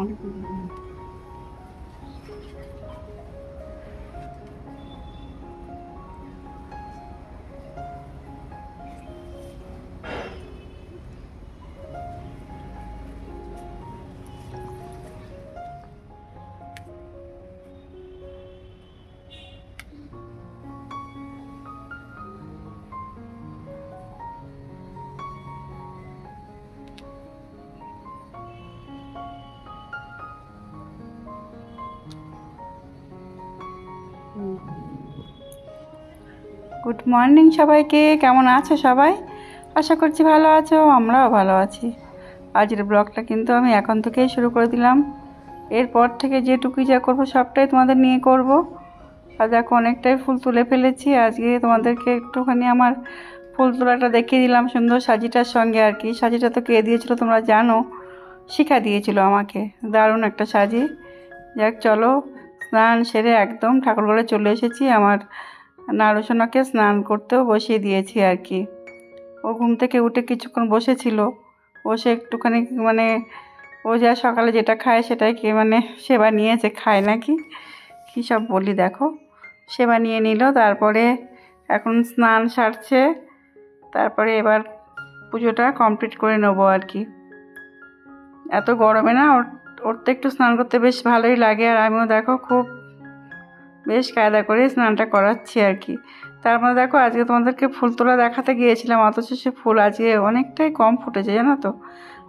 অনেক good morning সবাইকে। কেমন আছো সবাই? আশা করছি ভালো আছো, আমরাও ভালো আছি। আজকের ব্লগটা কিন্তু আমি এখন থেকেই শুরু করে দিলাম। এরপর থেকে যেটুকুই যা করবো সবটাই তোমাদের নিয়ে করব। আর দেখো অনেকটাই ফুল তুলে ফেলেছি। আজকে তোমাদেরকে একটুখানি আমার ফুল তোলাটা দেখিয়ে দিলাম সুন্দর সাজিটার সঙ্গে আর কি। সাজিটা তো কে দিয়েছিল তোমরা জানো, শিখা দিয়েছিল আমাকে, দারুণ একটা সাজি। যাক চলো, স্নান সেরে একদম ঠাকুরঘরে চলে এসেছি। আমার নাড়ুসোনাকে স্নান করতেও বসিয়ে দিয়েছি আর কি। ও ঘুম থেকে উঠে কিছুক্ষণ বসেছিল, বসে একটুখানি মানে ও যা সকালে যেটা খায় সেটাই কি মানে সেবা নিয়েছে, খায় নাকি কী সব বলি দেখো, সেবা নিয়ে নিল। তারপরে এখন স্নান সারছে, তারপরে এবার পুজোটা কমপ্লিট করে নেবো আর কি। এত গরমে না ওর তো একটু স্নান করতে বেশ ভালোই লাগে। আর আমিও দেখো খুব বেশ কায়দা করে স্নানটা করাচ্ছি আর কি। তার মধ্যে দেখো আজকে তোমাদেরকে ফুল তোলা দেখাতে গিয়েছিলাম, অথচ সে ফুল আজকে অনেকটাই কম ফুটেছে জানো তো।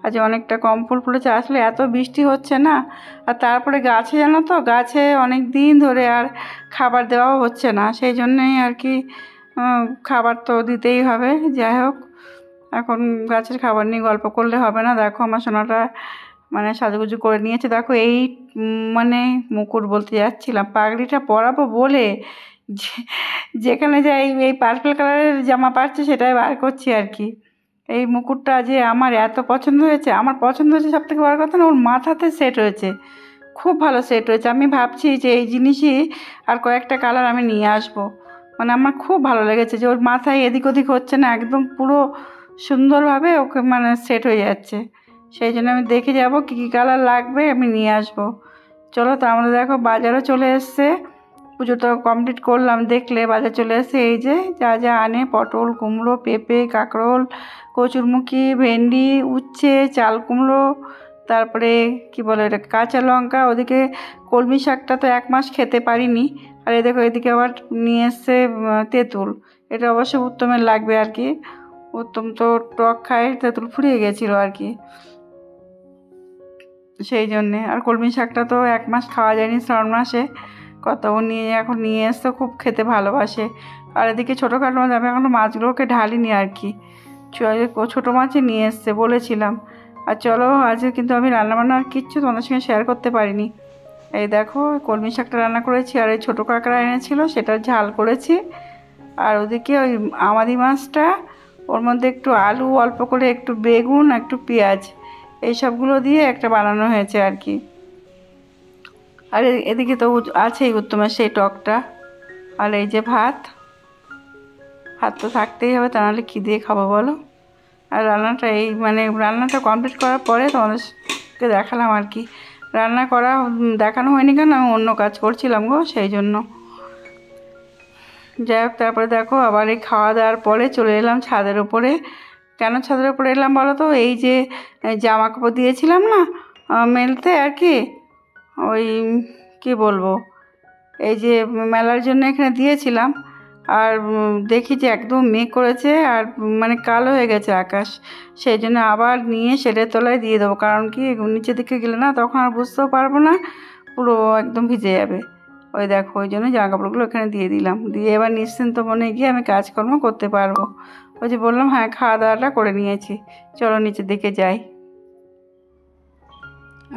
আজকে অনেকটা কম ফুল ফুটেছে, আসলে এত বৃষ্টি হচ্ছে না। আর তারপরে গাছে জানো তো, গাছে অনেক দিন ধরে আর খাবার দেওয়াও হচ্ছে না, সেই জন্যই আর কি খাবার তো দিতেই হবে। যাই হোক, এখন গাছের খাবার নিয়ে গল্প করলে হবে না। দেখো আমার সোনাটা মানে সাজুগুজু করে নিয়েছে। দেখো এই মানে মুকুট বলতে যাচ্ছিলাম, পাগড়িটা পরাবো বলে যেখানে যাই এই পার্পল কালারের জামা পাচ্ছে সেটাই বার করছি আর কি। এই মুকুটটা যে আমার এত পছন্দ হয়েছে, আমার পছন্দ হয়েছে সব থেকে বড় কথা না, ওর মাথাতে সেট হয়েছে, খুব ভালো সেট হয়েছে। আমি ভাবছি যে এই জিনিসই আর কয়েকটা কালার আমি নিয়ে আসবো। মানে আমার খুব ভালো লেগেছে যে ওর মাথায় এদিক ওদিক হচ্ছে না, একদম পুরো সুন্দরভাবে ওকে মানে সেট হয়ে যাচ্ছে। সেই জন্য আমি দেখে যাব কী কী কালার লাগবে, আমি নিয়ে আসবো। চলো, তো আমাদের দেখো বাজারও চলে এসছে। পুজোটা কমপ্লিট করলাম, দেখলে বাজার চলে এসছে। এই যে যা যা আনে, পটল, কুমড়ো, পেঁপে, কাঁকরোল, কচুরমুখী, ভেন্ডি, উচ্ছে, চাল কুমড়ো, তারপরে কি বলে এটা কাঁচা লঙ্কা। ওদিকে কলমি শাকটা তো 1 মাস খেতে পারিনি। আর এই দেখো এদিকে আবার নিয়ে এসছে তেঁতুল। এটা অবশ্য উত্তমের লাগবে আর কি, উত্তম তো টক খায়, তেঁতুল ফুরিয়ে গেছিলো আর কি, সেই জন্যে। আর কলমি শাকটা তো 1 মাস খাওয়া যায়নি শ্রাবণ মাসে, কত এখন নিয়ে এসছে, খুব খেতে ভালোবাসে। আর এদিকে ছোটোখাটো মাছ, আমি এখনও মাছগুলোকে ঢালিনি আর কি, ছোটো মাছই নিয়ে এসছে বলেছিলাম। আর চলো, আজকে কিন্তু আমি রান্নাবান্না আর কিচ্ছু তোমাদের সঙ্গে শেয়ার করতে পারিনি। এই দেখো কলমি শাকটা রান্না করেছি, আর এই ছোটো কাঁকড়া এনেছিল সেটা ঝাল করেছি। আর ওদিকে ওই আমাদি মাছটা, ওর মধ্যে একটু আলু, অল্প করে একটু বেগুন, একটু পেঁয়াজ, এই সবগুলো দিয়ে একটা বানানো হয়েছে আর কি। আর এদিকে তো আছেই উত্তমের সেই টকটা। আর এই যে ভাত, ভাত তো থাকতেই হবে, তা নাহলে কী দিয়ে খাবো বলো। আর রান্নাটা এই মানে রান্নাটা কমপ্লিট করার পরে তোমাদেরকে দেখালাম আর কি। রান্না করা দেখানো হয়নি কেন, আমি অন্য কাজ করছিলাম গো, সেই জন্য। যাই হোক, তারপরে দেখো আবার এই খাওয়া দাওয়ার পরে চলে এলাম ছাদের উপরে। কেন ছাদের উপরে এলাম বলো তো, এই যে জামা কাপড় দিয়েছিলাম না মেলতে আর কি, ওই কি বলবো, এই যে মেলার জন্য এখানে দিয়েছিলাম। আর দেখি যে একদম মেঘ করেছে, আর মানে কালো হয়ে গেছে আকাশ, সেই জন্য আবার নিয়ে শেডের তলায় দিয়ে দেবো। কারণ কি নিচের দিকে গেলে না তখন আর বুঝতেও পারবো না, পুরো একদম ভিজে যাবে। ওই দেখো, ওই জন্য জামা কাপড়গুলো এখানে দিয়ে দিলাম, দিয়ে এবার নিশ্চিন্ত মনে গিয়ে আমি কাজকর্ম করতে পারবো। ওই যে বললাম, হ্যাঁ খাওয়া দাওয়াটা করে নিয়েছি, চলো নিচের দিকে যাই।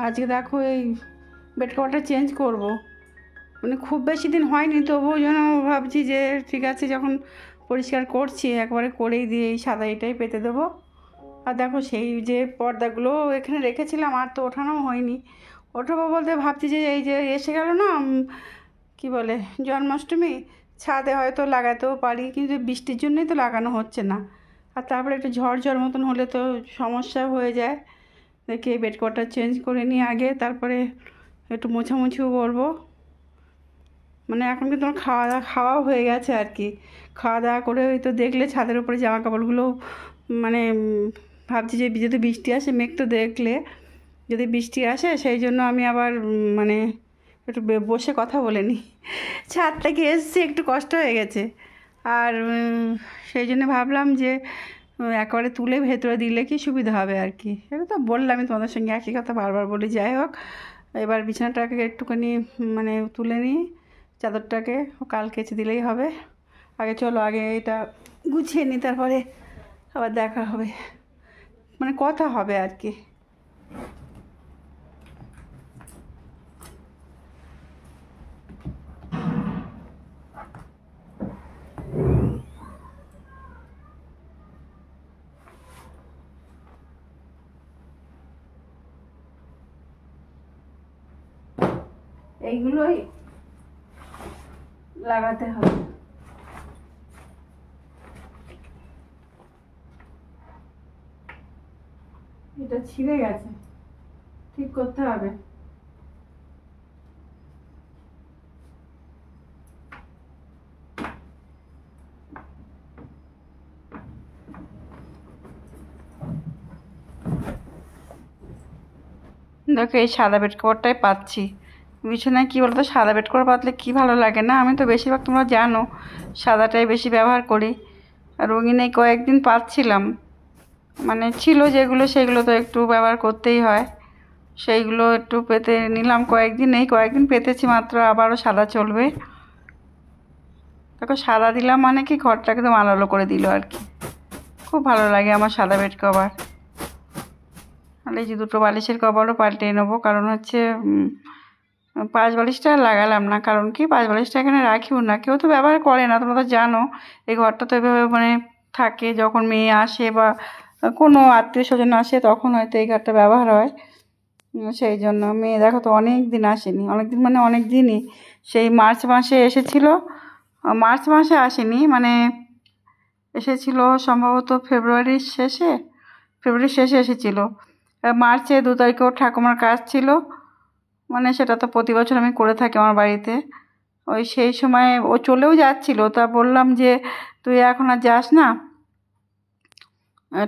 আজকে দেখো এই বেড কভারটা চেঞ্জ করব, মানে খুব বেশি দিন হয়নি, তবুও যেন ভাবছি যে ঠিক আছে যখন পরিষ্কার করছি একবারে করেই দিয়ে এই সাদা এটাই পেতে দেবো। আর দেখো সেই যে পর্দাগুলো এখানে রেখেছিলাম আর তো ওঠানো হয়নি, ওঠাবো বলতে ভাবছি যে এই যে এসে গেল না কি বলে জন্মাষ্টমী, ছাদে হয়তো লাগাতেও পারি, কিন্তু বৃষ্টির জন্যই তো লাগানো হচ্ছে না। আর তারপরে একটু ঝড় ঝড় মতন হলে তো সমস্যা হয়ে যায়, দেখি এই বেড কভারটা চেঞ্জ করে নিই আগে, তারপরে একটু মোছামুছিও করবো। মানে এখন কিন্তু আমার খাওয়াও হয়ে গেছে আর কি। খাওয়া দাওয়া করে ওই তো দেখলে ছাদের উপরে জামা কাপড়গুলো মানে ভাবছি যে যদি বৃষ্টি আসে, মেঘ তো দেখলে যদি বৃষ্টি আসে, সেই জন্য আমি আবার মানে একটু বসে কথা বলে নিই। ছাদ থেকে এসছি, একটু কষ্ট হয়ে গেছে। আর সেই জন্য ভাবলাম যে একেবারে তুলে ভেতরে দিলে কি সুবিধা হবে আর কি। এটা তো বললামই তোমাদের সঙ্গে একই কথা বারবার বলি। যাই হোক, এবার বিছানাটাকে একটুখানি মানে তুলে নিই, চাদরটাকে কাল কেচে দিলেই হবে। আগে চলো আগে এটা গুছিয়ে নিই, তারপরে আবার দেখা হবে, মানে কথা হবে আর কি। এইগুলোই লাগাতে হবে। এটা ছিঁড়ে গেছে, ঠিক করতে হবে। দেখো এই সাদা বেড কভারটাই পাচ্ছি বিছানায়। কী বলতো, সাদা বেড কভার পাতলে কী ভালো লাগে না? আমি তো বেশিরভাগ তোমরা জানো সাদাটাই বেশি ব্যবহার করি। আর রঙিন এই কয়েকদিন পাচ্ছিলাম, মানে ছিল যেগুলো সেগুলো তো একটু ব্যবহার করতেই হয়, সেইগুলো একটু পেতে নিলাম কয়েকদিন। এই কয়েকদিন পেতেছি মাত্র, আবারও সাদা চলবে। দেখো সাদা দিলাম মানে কি ঘরটাকে একদম আলো করে দিল আর কি। খুব ভালো লাগে আমার সাদা বেড কভার। আর এই যে দুটো বালিশের কভারও পাল্টে নেবো, কারণ হচ্ছে পাঁচ বালিশটা লাগালাম না। কারণ কি, পাঁচ বালিশটা এখানে রাখিও না, কেউ তো ব্যবহার করে না, তোমরা তো জানো। এই ঘরটা তো এভাবে মানে থাকে, যখন মেয়ে আসে বা কোনো আত্মীয় স্বজন আসে তখন হয়তো এই ঘরটা ব্যবহার হয়। সেই জন্য মেয়ে দেখো তো অনেক দিন আসেনি, অনেক দিন মানে অনেক দিনই। সেই মার্চ মাসে এসেছিল, মার্চ মাসে আসেনি মানে এসেছিল সম্ভবত ফেব্রুয়ারির শেষে এসেছিল। মার্চে 2 তারিখে ওর ঠাকুমার কাজ ছিল, মানে সেটা তো প্রতি বছর আমি করে থাকি আমার বাড়িতে। ওই সেই সময় ও চলেও যাচ্ছিল, তা বললাম যে তুই এখন আর যাস না,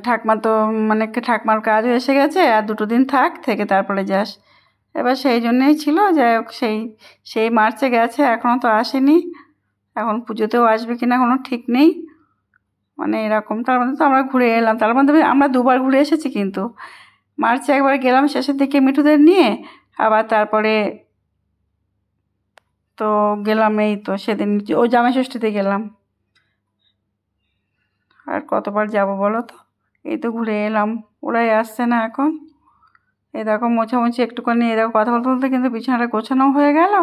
ঠাকমা তো মানে ঠাকমার কাজও এসে গেছে, আর 2 দিন থেকে তারপরে যাস। এবার সেই জন্যেই ছিল, যাই হোক সেই মার্চে গেছে, এখনও তো আসেনি। এখন পুজোতেও আসবে কিনা কোনো ঠিক নেই, মানে এরকম। তার মধ্যে তো আমরা ঘুরে এলাম, তার মধ্যে আমরা 2বার ঘুরে এসেছি। কিন্তু মার্চে একবার গেলাম শেষের দিকে মিঠুদের নিয়ে, আবার তারপরে তো গেলাম এই তো সেদিন ও জামাই ষষ্ঠীতে গেলাম। আর কতবার যাব বলো তো, এই তো ঘুরে এলাম। ওরাই আসছে না এখন। এই দেখো মোছামুছি একটুখানি, এই দেখো কথা বলতে বলতে কিন্তু বিছানাটা গোছানো হয়ে গেল,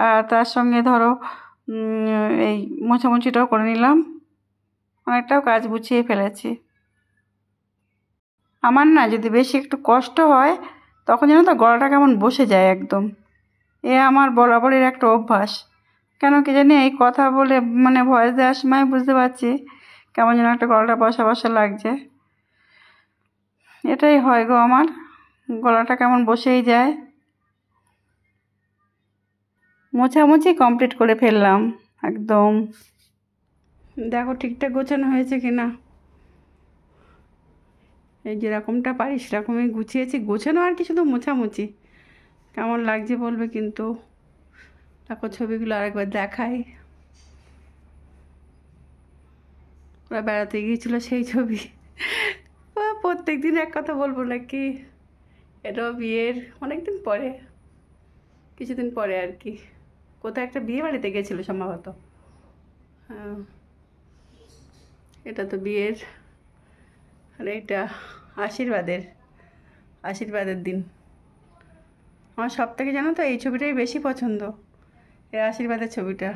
আর তার সঙ্গে ধরো এই মোছামুছিটাও করে নিলাম, অনেকটাও কাজ গুছিয়ে ফেলেছি। আমার না যদি বেশি একটু কষ্ট হয়, তখন যেন তো গলাটা কেমন বসে যায় একদম। এ আমার বরাবরের একটা অভ্যাস, কেন কি জানি এই কথা বলে মানে ভয়েস দেওয়ার সময় বুঝতে পারছি কেমন যেন একটা গলাটা বসা বসা লাগছে। এটাই হয় গো, আমার গলাটা কেমন বসেই যায়। মোছামুছি কমপ্লিট করে ফেললাম একদম। দেখো ঠিকঠাক গোছানো হয়েছে কিনা। এই যেরকমটা পারি সেরকমই গুছিয়েছি, গোছানো আর কি, শুধু মোছামুছি। কেমন লাগছে বলবে কিন্তু। দেখো ছবিগুলো আরেকবার দেখাই। ওরা বেড়াতে গিয়েছিলো সেই ছবি। প্রত্যেক দিন এক কথা বলবো নাকি। এটাও বিয়ের অনেক দিন পরে, কিছুদিন পরে আর কি। কোথায় একটা বিয়ে বাড়িতে গেছিলো সম্ভবত। হ্যাঁ, এটা তো বিয়ের, আর এটা আশীর্বাদের দিন। আমার সব থেকে জানো তো এই ছবিটাই বেশি পছন্দ, এই আশীর্বাদের ছবিটা।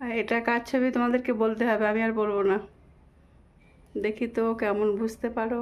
আর এটা কার ছবি তোমাদেরকে বলতে হবে, আমি আর বলবো না। দেখি তো কেমন বুঝতে পারো।